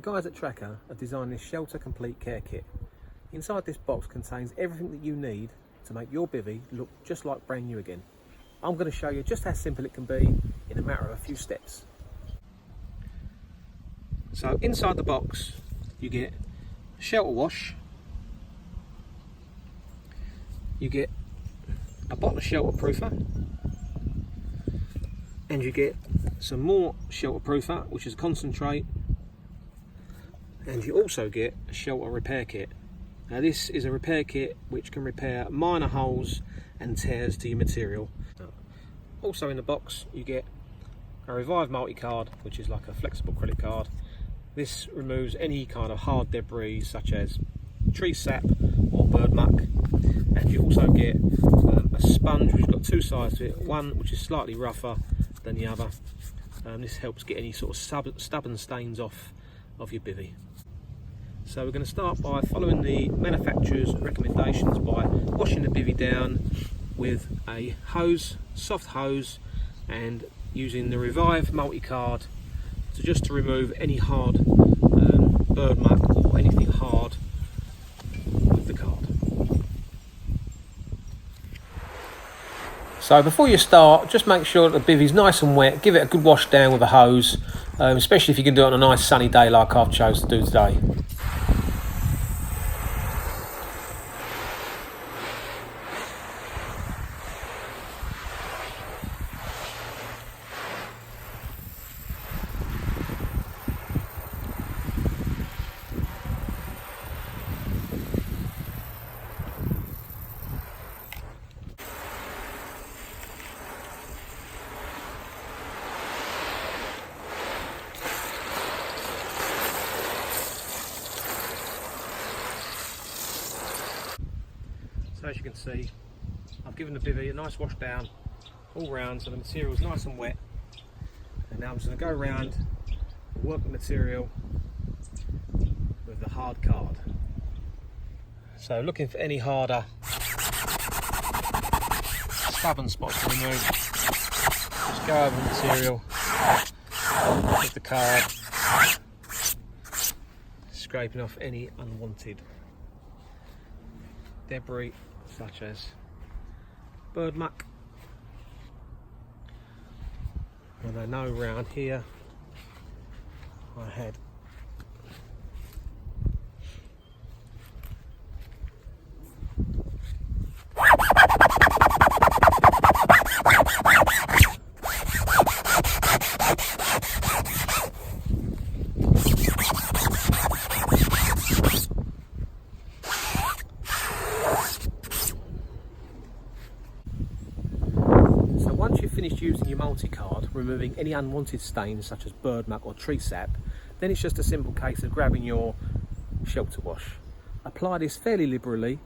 guys at Trakker have designed this shelter complete care kit. Inside this box contains everything that you need to make your bivvy look just like brand new again. I'm going to show you just how simple it can be in a matter of a few steps. So inside the box you get a shelter wash, you get a bottle of shelter proofer, and you get some more shelter proofer, which is a concentrate, and you also get a shelter repair kit. Now this is a repair kit which can repair minor holes and tears to your material. Also in the box you get a Revive multi-card, which is like a flexible credit card. This removes any kind of hard debris such as tree sap or bird muck, and you also get a sponge which has got two sides to it, one which is slightly rougher than the other. This helps get any sort of stubborn stains off of your bivvy. So we're going to start by following the manufacturer's recommendations by washing the bivvy down with a hose, soft hose, and using the Revive multi-card to remove any hard bird muck or anything hard with the card. So before you start, just make sure that the bivvy's nice and wet. Give it a good wash down with a hose, especially if you can do it on a nice sunny day like I've chosen to do today. So as you can see, I've given the bivvy a nice wash down all round so the material is nice and wet, and now I'm just going to go around and work the material with the hard card. So looking for any harder stubborn spots to remove, just go over the material with the card, scraping off any unwanted debris such as bird muck. And I know around here I had Once you've finished using your multi-card, removing any unwanted stains such as bird muck or tree sap, then it's just a simple case of grabbing your shelter wash. Apply this fairly liberally,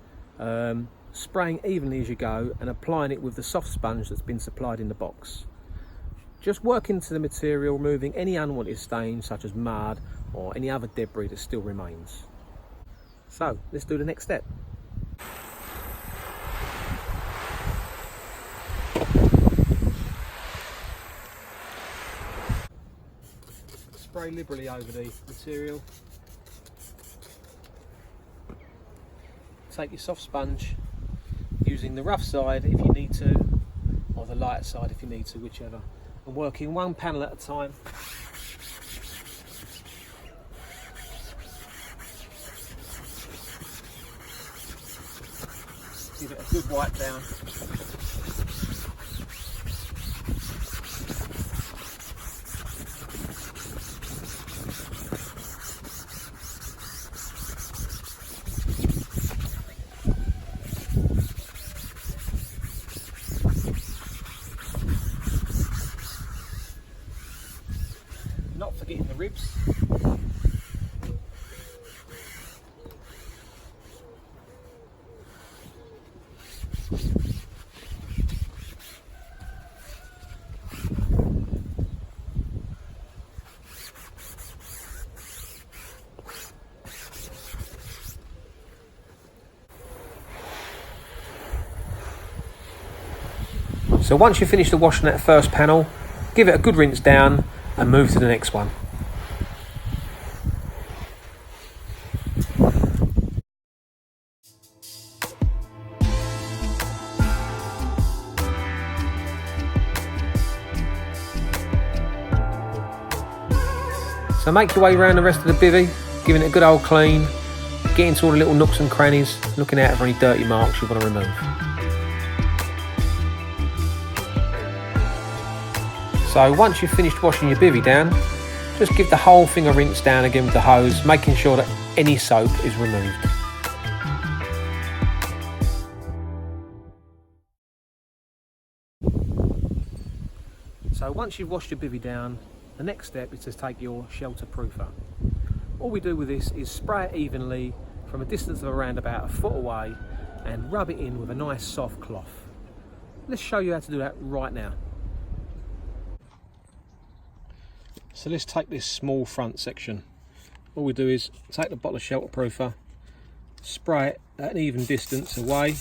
spraying evenly as you go and applying it with the soft sponge that's been supplied in the box. Just work into the material, removing any unwanted stains such as mud or any other debris that still remains. So let's do the next step. Spray liberally over the material. Take your soft sponge, using the rough side if you need to, or the lighter side if you need to, whichever, and working one panel at a time. Give it a good wipe down. Not forgetting the ribs. So once you've finished the washing that first panel, give it a good rinse down and move to the next one. So make your way around the rest of the bivvy, giving it a good old clean, get into all the little nooks and crannies, looking out for any dirty marks you want to remove. So once you've finished washing your bivvy down, just give the whole thing a rinse down again with the hose, making sure that any soap is removed. So once you've washed your bivvy down, the next step is to take your shelter proofer. All we do with this is spray it evenly from a distance of around about a foot away and rub it in with a nice soft cloth. Let's show you how to do that right now. So let's take this small front section. All we do is take the bottle of shelter proofer, spray it at an even distance away,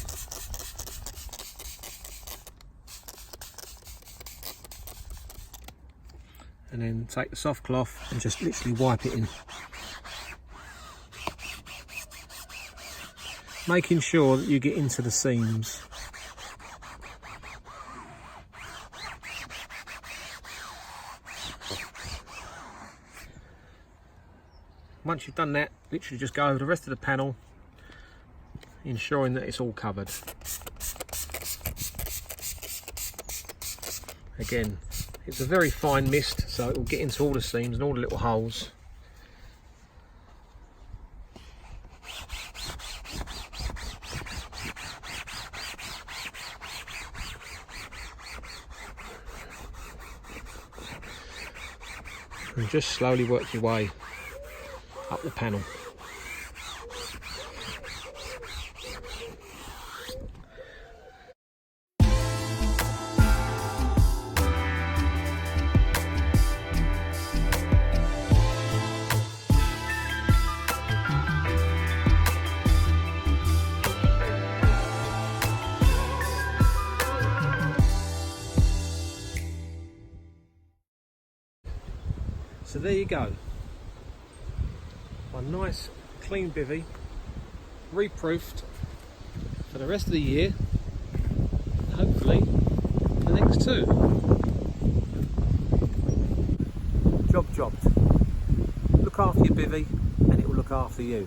and then take the soft cloth and just literally wipe it in. Making sure that you get into the seams. Once you've done that, literally just go over the rest of the panel, ensuring that it's all covered. Again, it's a very fine mist, so it will get into all the seams and all the little holes. And just slowly work your way up the panel. So there you go. A nice clean bivvy, reproofed for the rest of the year, and hopefully the next two. Job jobbed. Look after your bivvy and it will look after you.